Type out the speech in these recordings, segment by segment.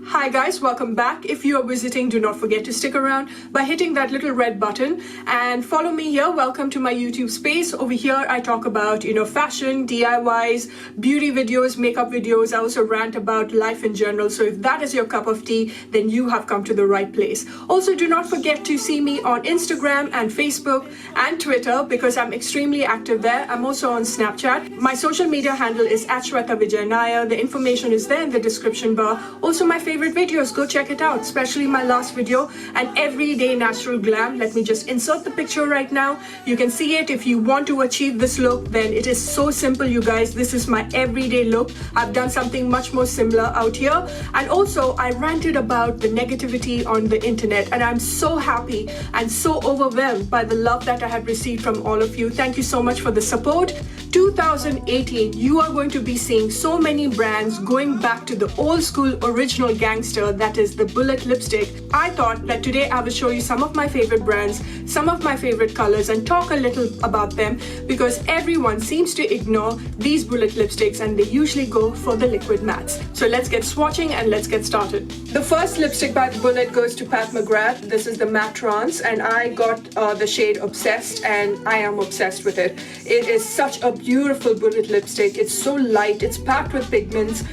Hi guys, welcome back. If you are visiting, do not forget to stick around by hitting that little red button and follow me here. Welcome to my YouTube space. Over here I talk about, fashion, DIYs, beauty videos, makeup videos. I also rant about life in general. So if that is your cup of tea, then you have come to the right place. Also, do not forget to see me on Instagram and Facebook and Twitter because I'm extremely active there. I'm also on Snapchat. My social media handle is @Shweta Vijay. The information is there in the description bar. Also, my favorite videos, go check it out, especially my last video, an everyday natural glam. Let me just insert the picture right now. You can see it. If you want to achieve this look, then it is so simple, you guys. This is my everyday look. I've done something much more similar out here. And also, I ranted about the negativity on the internet, and I'm so happy and so overwhelmed by the love that I have received from all of you. Thank you so much for the support. 2018, you are going to be seeing so many brands going back to the old school original gangster, that is the bullet lipstick. I thought that today I will show you some of my favorite brands, some of my favorite colors, and talk a little about them because everyone seems to ignore these bullet lipsticks and they usually go for the liquid mattes. So let's get swatching and let's get started. The first lipstick by Bullet goes to Pat McGrath. This is the matte trance, and I got the shade Obsessed, and I am obsessed with it. It is such a beautiful bullet lipstick. It's so light, it's packed with pigments.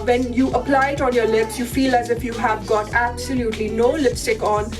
When you apply it on your lips, you feel as if you have got absolutely no lipstick on.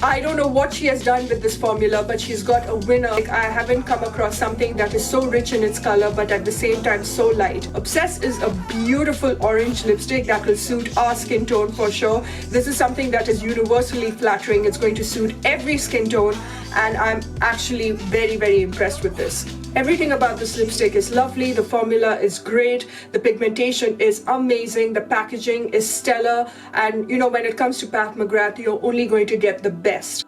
I don't know what she has done with this formula, but she's got a winner. I haven't come across something that is so rich in its color, but at the same time so light. Obsessed is a beautiful orange lipstick that will suit our skin tone for sure. This is something that is universally flattering. It's going to suit every skin tone, and I'm actually very, very impressed with this. Everything about this lipstick is lovely. The formula is great. The pigmentation is amazing. The packaging is stellar. And when it comes to Pat McGrath, you're only going to get the best.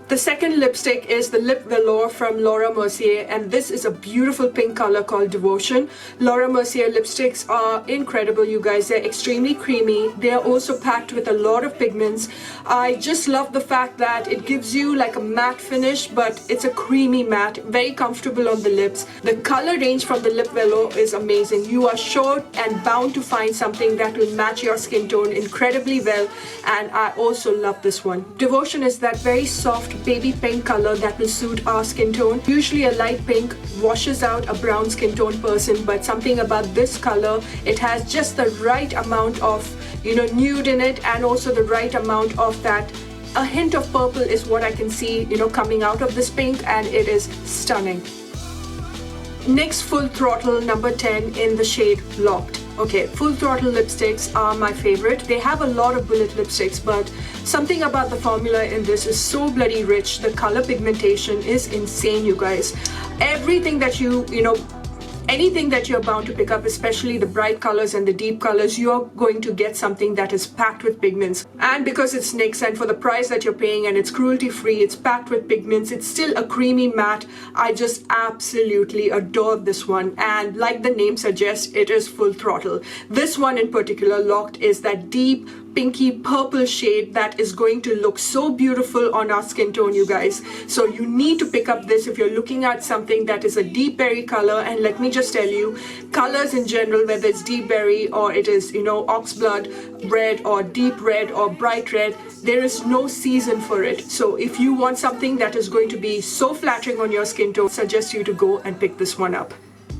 The second lipstick is the Lip Velour from Mercier, and this is a beautiful pink color called Devotion. Mercier lipsticks are incredible, you guys. They're extremely creamy. They're also packed with a lot of pigments. I just love the fact that it gives you like a matte finish, but it's a creamy matte, very comfortable on the lips. The color range from the Lip Velour is amazing. You are sure and bound to find something that will match your skin tone incredibly well, and I also love this one. Devotion is that very soft baby pink color that will suit our skin tone. Usually a light pink washes out a brown skin tone person, but something about this color, it has just the right amount of nude in it, and also the right amount of that. A hint of purple is what I can see coming out of this pink, and it is stunning. NYX Full Throttle number 10 in the shade Locked. Okay, Full Throttle lipsticks are my favorite. They have a lot of bullet lipsticks, but something about the formula in this is so bloody rich. The color pigmentation is insane, you guys. Everything that anything that you're bound to pick up, especially the bright colors and the deep colors, you're going to get something that is packed with pigments. And because it's NYX, and for the price that you're paying, and it's cruelty free, it's packed with pigments, it's still a creamy matte. I just absolutely adore this one, and like the name suggests, it is Full Throttle. This one in particular, Locked, is that deep pinky purple shade that is going to look so beautiful on our skin tone, you guys. So you need to pick up this if you're looking at something that is a deep berry color. And let me just tell you, colors in general, whether it's deep berry or it is oxblood red or deep red or bright red, there is no season for it. So if you want something that is going to be so flattering on your skin tone, I suggest you to go and pick this one up.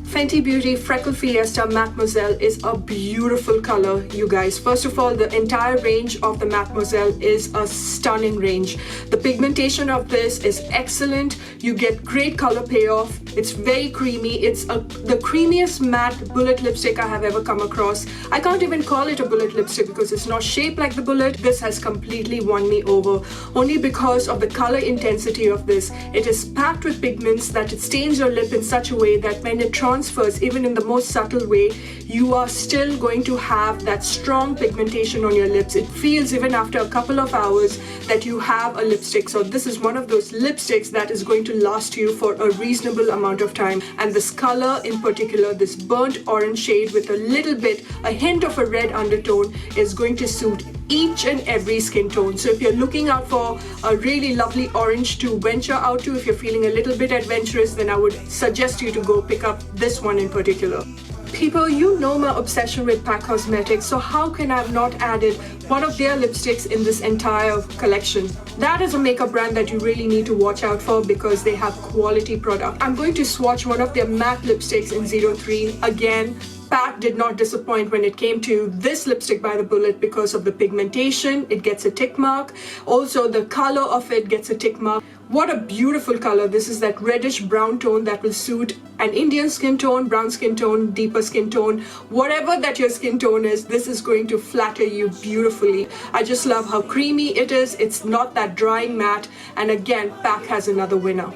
Fenty Beauty Freckle Fiesta Mademoiselle is a beautiful color, you guys. First of all, the entire range of the Mademoiselle is a stunning range. The pigmentation of this is excellent. You get great color payoff. It's very creamy. It's the creamiest matte bullet lipstick I have ever come across. I can't even call it a bullet lipstick because it's not shaped like the bullet. This has completely won me over, only because of the color intensity of this. It is packed with pigments that it stains your lip in such a way that when it transfers, even in the most subtle way, you are still going to have that strong pigmentation on your lips. It feels even after a couple of hours that you have a lipstick. So this is one of those lipsticks that is going to last you for a reasonable amount of time. And this color in particular, this burnt orange shade with a hint of a red undertone, is going to suit each and every skin tone. So if you're looking out for a really lovely orange to venture out to, if you're feeling a little bit adventurous, then I would suggest you to go pick up this one in particular. People, you know my obsession with PAC Cosmetics, so how can I have not added one of their lipsticks in this entire collection? That is a makeup brand that you really need to watch out for because they have quality product. I'm going to swatch one of their matte lipsticks in 03. Again, PAC did not disappoint when it came to this lipstick by the bullet because of the pigmentation. It gets a tick mark. Also, the color of it gets a tick mark. What a beautiful color. This is that reddish brown tone that will suit an Indian skin tone, brown skin tone, deeper skin tone, whatever that your skin tone is, this is going to flatter you beautifully. I just love how creamy it is. It's not that drying matte. And again, PAC has another winner.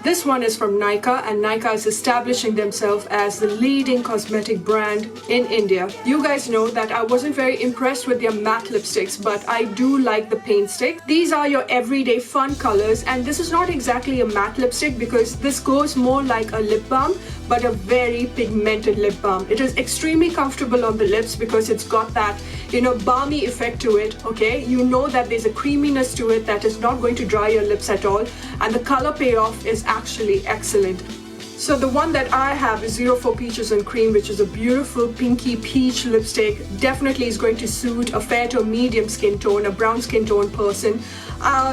This one is from Nykaa, and Nykaa is establishing themselves as the leading cosmetic brand in India. You guys know that I wasn't very impressed with their matte lipsticks, but I do like the paint stick. These are your everyday fun colors, and this is not exactly a matte lipstick because this goes more like a lip balm, but a very pigmented lip balm. It is extremely comfortable on the lips because it's got that, balmy effect to it, okay? You know that there's a creaminess to it that is not going to dry your lips at all, and the color payoff is actually excellent. So the one that I have is 04 Peaches and Cream, which is a beautiful pinky peach lipstick. Definitely is going to suit a fair to medium skin tone, a brown skin tone person.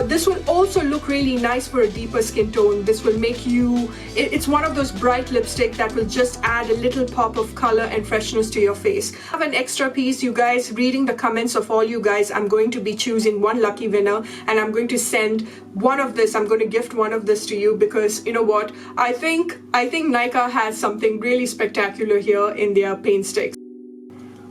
This will also look really nice for a deeper skin tone. This will make you, it's one of those bright lipstick that will just add a little pop of color and freshness to your face. I have an extra piece, you guys. Reading the comments of all you guys, I'm going to be choosing one lucky winner, and I'm going to send one of this. I'm going to gift one of this to you because you know what? I think Nykaa has something really spectacular here in their paint sticks.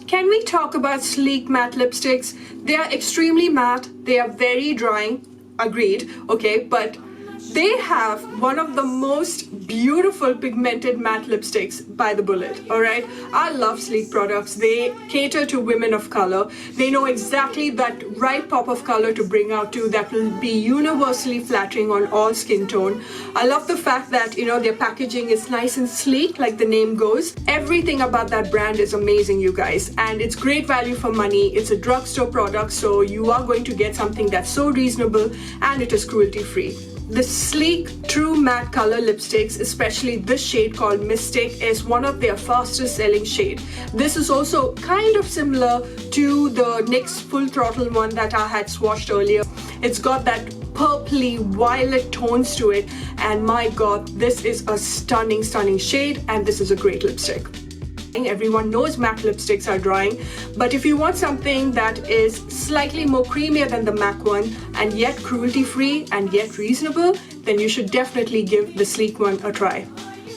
Can we talk about sleek matte lipsticks? They are extremely matte. They are very drying. Agreed. Okay, but they have one of the most beautiful pigmented matte lipsticks by the bullet. All right, I love sleek products. They cater to women of color. They know exactly that right pop of color to bring out to that will be universally flattering on all skin tone. I love the fact that their packaging is nice and sleek, like the name goes. Everything about that brand is amazing, you guys, and it's great value for money. It's a drugstore product, so you are going to get something that's so reasonable, and it is cruelty free. The sleek, true matte color lipsticks, especially this shade called Mystic, is one of their fastest selling shade. This is also kind of similar to the NYX Full Throttle one that I had swatched earlier. It's got that purpley violet tones to it, and my god, this is a stunning shade, and this is a great lipstick. Everyone knows matte lipsticks are drying, but if you want something that is slightly more creamier than the MAC one and yet cruelty free and yet reasonable, then you should definitely give the sleek one a try.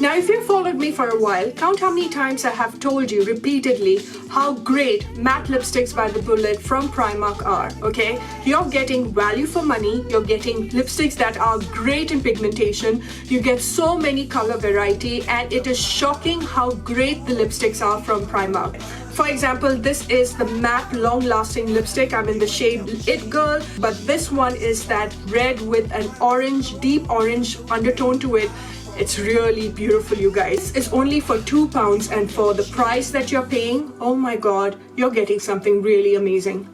Now, if you've followed me for a while, count how many times I have told you repeatedly how great matte lipsticks by the bullet from Primark are, okay? You're getting value for money, you're getting lipsticks that are great in pigmentation, you get so many color variety, and it is shocking how great the lipsticks are from Primark. For example, this is the matte long-lasting lipstick. I'm in the shade It Girl, but this one is that red with an orange, deep orange undertone to it. It's really beautiful, you guys. It's only for £2, and for the price that you're paying, oh my god, you're getting something really amazing.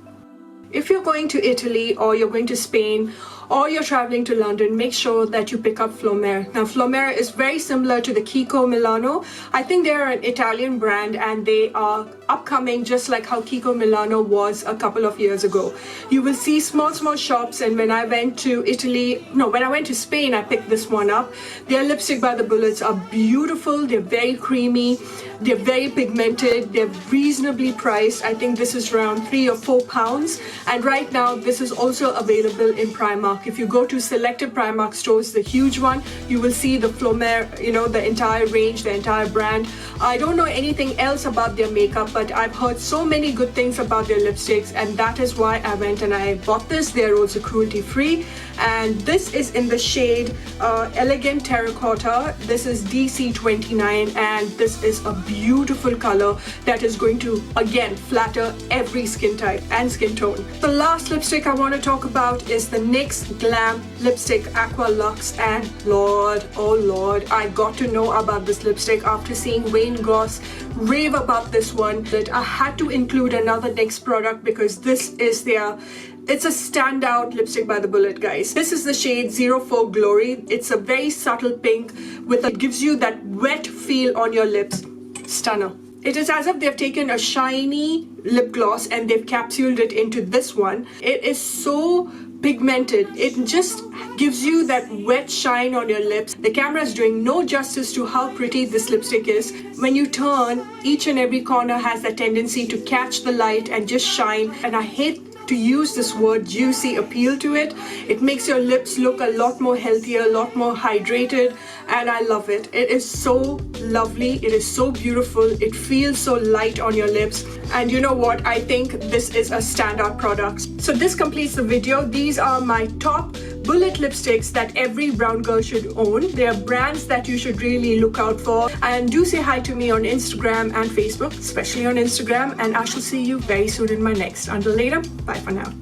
If you're going to Italy or you're going to Spain or you're traveling to London, make sure that you pick up Flormar. Now, Flormar is very similar to the Kiko Milano. I think they're an Italian brand, and they are upcoming just like how Kiko Milano was a couple of years ago. You will see small shops, and when I went to Spain, I picked this one up. Their lipstick by the bullets are beautiful. They're very creamy. They're very pigmented. They're reasonably priced. I think this is around £3 or £4. And right now, this is also available in Primark. If you go to selected Primark stores, the huge one, you will see the Flormar, the entire range, the entire brand. I don't know anything else about their makeup, but I've heard so many good things about their lipsticks, and that is why I went and I bought this. They're also cruelty free, and this is in the shade Elegant Terracotta. This is DC29, and this is a beautiful color that is going to again flatter every skin type and skin tone. The last lipstick I want to talk about is the NYX Glam lipstick Aqua Luxe, and Lord, oh Lord, I got to know about this lipstick after seeing Wayne Goss rave about this one. That I had to include another NYX product because this is it's a standout lipstick by the bullet, guys. This is the shade 04 Glory. It's a very subtle pink it gives you that wet feel on your lips. stunner. It is as if they've taken a shiny lip gloss and they've capsuled it into this one. It is so pigmented. It just gives you that wet shine on your lips. The camera is doing no justice to how pretty this lipstick is. When you turn, each and every corner has that tendency to catch the light and just shine. And I hate to use this word juicy appeal to it. It makes your lips look a lot more healthier, a lot more hydrated, and I love it. It is so lovely. It is so beautiful. It feels so light on your lips. And you know what? I think this is a standout product. So this completes the video. These are my top bullet lipsticks that every brown girl should own. They are brands that you should really look out for. And do say hi to me on Instagram and Facebook, especially on Instagram. And I shall see you very soon in my next. Until later, bye for now.